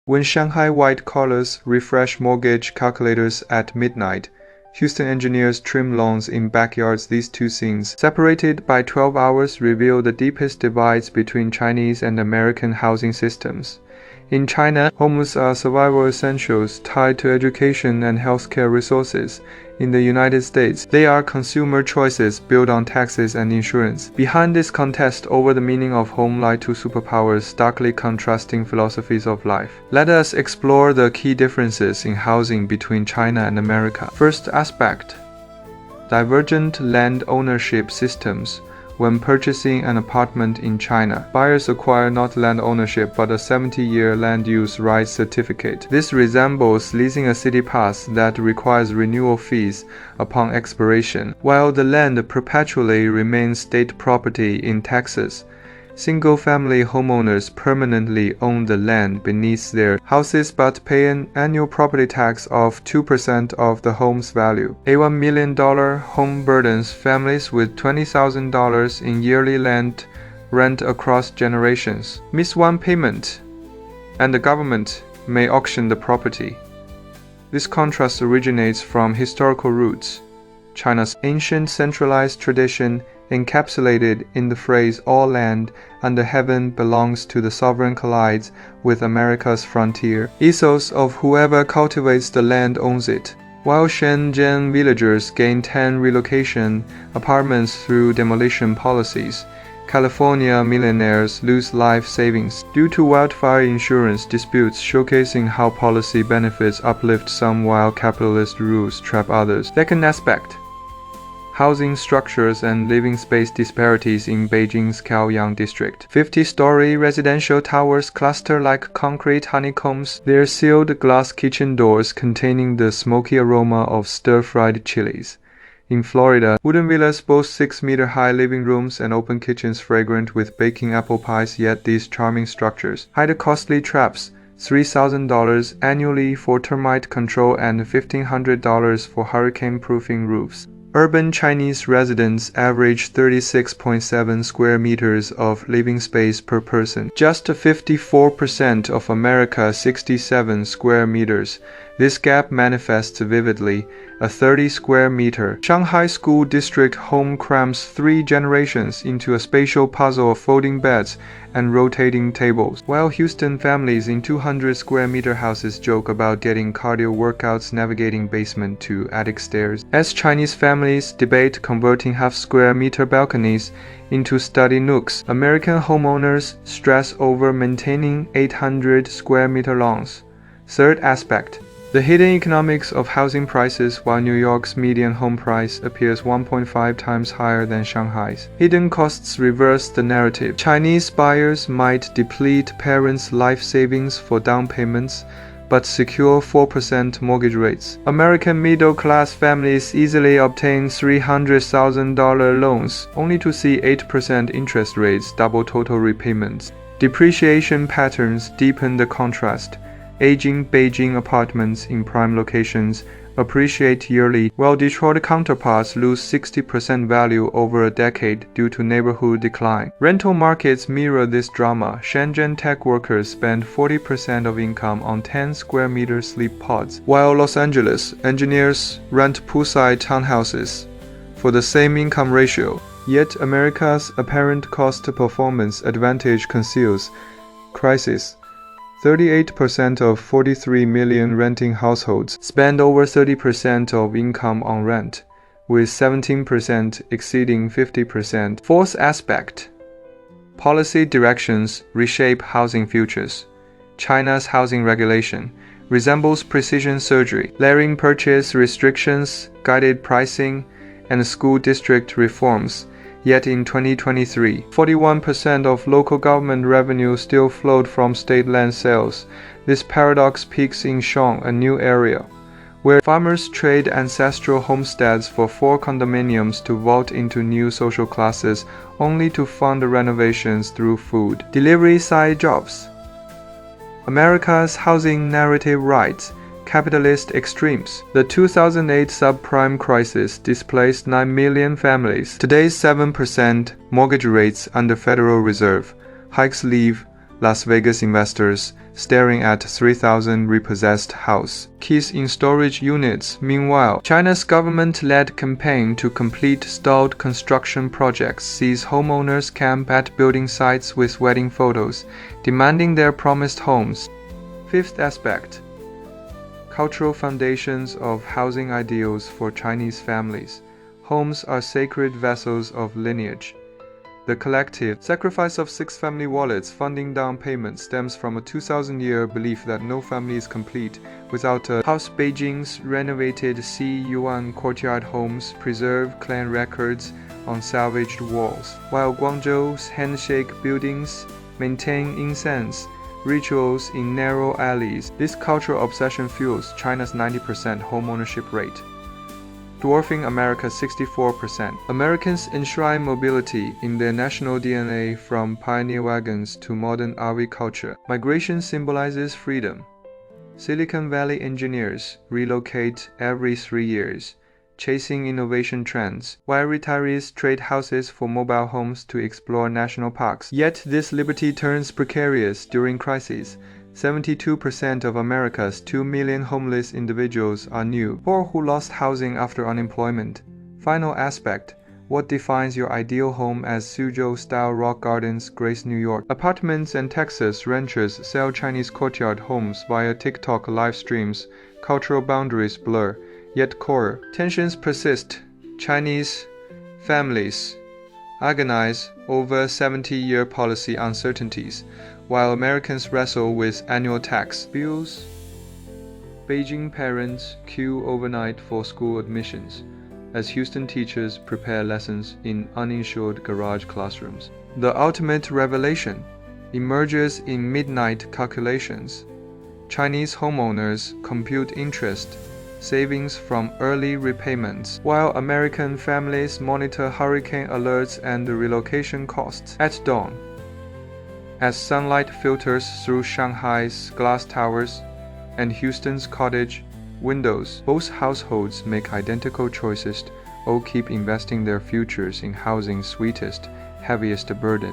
When Shanghai white-collars refresh mortgage calculators at midnight, Houston engineers trim lawns in backyards. These two scenes, separated by 12 hours, reveal the deepest divides between Chinese and American housing systems. In China, homes are survival essentials tied to education and healthcare resources. In the United States, they are consumer choices built on taxes and insurance. Behind this contest over the meaning of home lie two superpowers, starkly contrasting philosophies of life. Let us explore the key differences in housing between China and America. First aspect: divergent land ownership systems. When purchasing an apartment in China, buyers acquire not land ownership but a 70-year land use rights certificate. This resembles leasing a city pass that requires renewal fees upon expiration, while the land perpetually remains state property in Texas. Single-family homeowners permanently own the land beneath their houses but pay an annual property tax of 2% of the home's value. A $1 million home burdens families with $20,000 in yearly land rent across generations. Miss one payment, and the government may auction the property. This contrast originates from historical roots. China's ancient centralized tradition, encapsulated in the phrase "all land under heaven belongs to the sovereign," collides with America's frontier ethos of "whoever cultivates the land owns it." While Shenzhen villagers gain 10 relocation apartments through demolition policies, California millionaires lose life savings due to wildfire insurance disputes, showcasing how policy benefits uplift some while capitalist rules trap others. Second aspect: housing structures and living space disparities in Beijing's Chaoyang district. 50-story residential towers cluster like concrete honeycombs, their sealed glass kitchen doors containing the smoky aroma of stir-fried chilies. In Florida, wooden villas boast 6-meter-high living rooms and open kitchens fragrant with baking apple pies, yet these charming structures hide costly traps: $3,000 annually for termite control and $1,500 for hurricane-proofing roofs. Urban Chinese residents average 36.7 square meters of living space per person, just 54% of America's 67 square meters. This gap manifests vividly. A 30-square-meter Shanghai school district home crams 3 generations into a spatial puzzle of folding beds and rotating tables, while Houston families in 200-square-meter houses joke about getting cardio workouts navigating basement to attic stairs. As Chinese families debate converting half-square-meter balconies into study nooks, American homeowners stress over maintaining 800-square-meter lawns. Third aspect: the hidden economics of housing prices. While New York's median home price appears 1.5 times higher than Shanghai's, hidden costs reverse the narrative. Chinese buyers might deplete parents' life savings for down payments, but secure 4% mortgage rates. American middle-class families easily obtain $300,000 loans, only to see 8% interest rates, double total repayments. Depreciation patterns deepen the contrast. Aging Beijing apartments in prime locations appreciate yearly, while Detroit counterparts lose 60% value over a decade due to neighborhood decline. Rental markets mirror this drama. Shenzhen tech workers spend 40% of income on 10-square-meter sleep pods, while Los Angeles engineers rent poolside townhouses for the same income ratio. Yet America's apparent cost-performance advantage conceals crisis. 38% of 43 million renting households spend over 30% of income on rent, with 17% exceeding 50%. Fourth aspect: policy directions reshape housing futures. China's housing regulation resembles precision surgery, layering purchase restrictions, guided pricing, and school district reforms. Yet in 2023, 41% of local government revenue still flowed from state land sales. This paradox peaks in Shang, a new area, where farmers trade ancestral homesteads for 4 condominiums to vault into new social classes, only to fund renovations through food delivery side jobs. America's housing narrative rides capitalist extremes. The 2008 subprime crisis displaced 9 million families. Today's 7% mortgage rates under Federal Reserve hikes leave Las Vegas investors staring at 3,000 repossessed house. Keys in storage units. Meanwhile, China's government-led campaign to complete stalled construction projects sees homeowners camp at building sites with wedding photos, demanding their promised homes. Fifth aspect: cultural foundations of housing ideals for Chinese families. Homes are sacred vessels of lineage. The collective sacrifice of 6 family wallets funding down payment stems from a 2,000-year belief that no family is complete without a house. Beijing's renovated Xi-Yuan courtyard homes preserve clan records on salvaged walls, while Guangzhou's handshake buildings maintain incense rituals in narrow alleys. This cultural obsession fuels China's 90% homeownership rate, dwarfing America's 64%. Americans enshrine mobility in their national DNA, from pioneer wagons to modern RV culture. Migration symbolizes freedom. Silicon Valley engineers relocate every 3 years, chasing innovation trends, while retirees trade houses for mobile homes to explore national parks. Yet this liberty turns precarious during crises. 72% of America's 2 million homeless individuals are new, or who lost housing after unemployment. Final aspect: what defines your ideal home? As Suzhou-style rock gardens grace New York, apartments and Texas ranchers sell Chinese courtyard homes via TikTok live streams, cultural boundaries blur, yet core tensions persist. Chinese families agonize over 70-year policy uncertainties, while Americans wrestle with annual tax bills. Beijing parents queue overnight for school admissions, as Houston teachers prepare lessons in uninsured garage classrooms. The ultimate revelation emerges in midnight calculations. Chinese homeowners compute interest savings from early repayments, while American families monitor hurricane alerts and relocation costs at dawn. As sunlight filters through Shanghai's glass towers and Houston's cottage windows, both households make identical choices. All keep investing their futures in housing's sweetest, heaviest burden.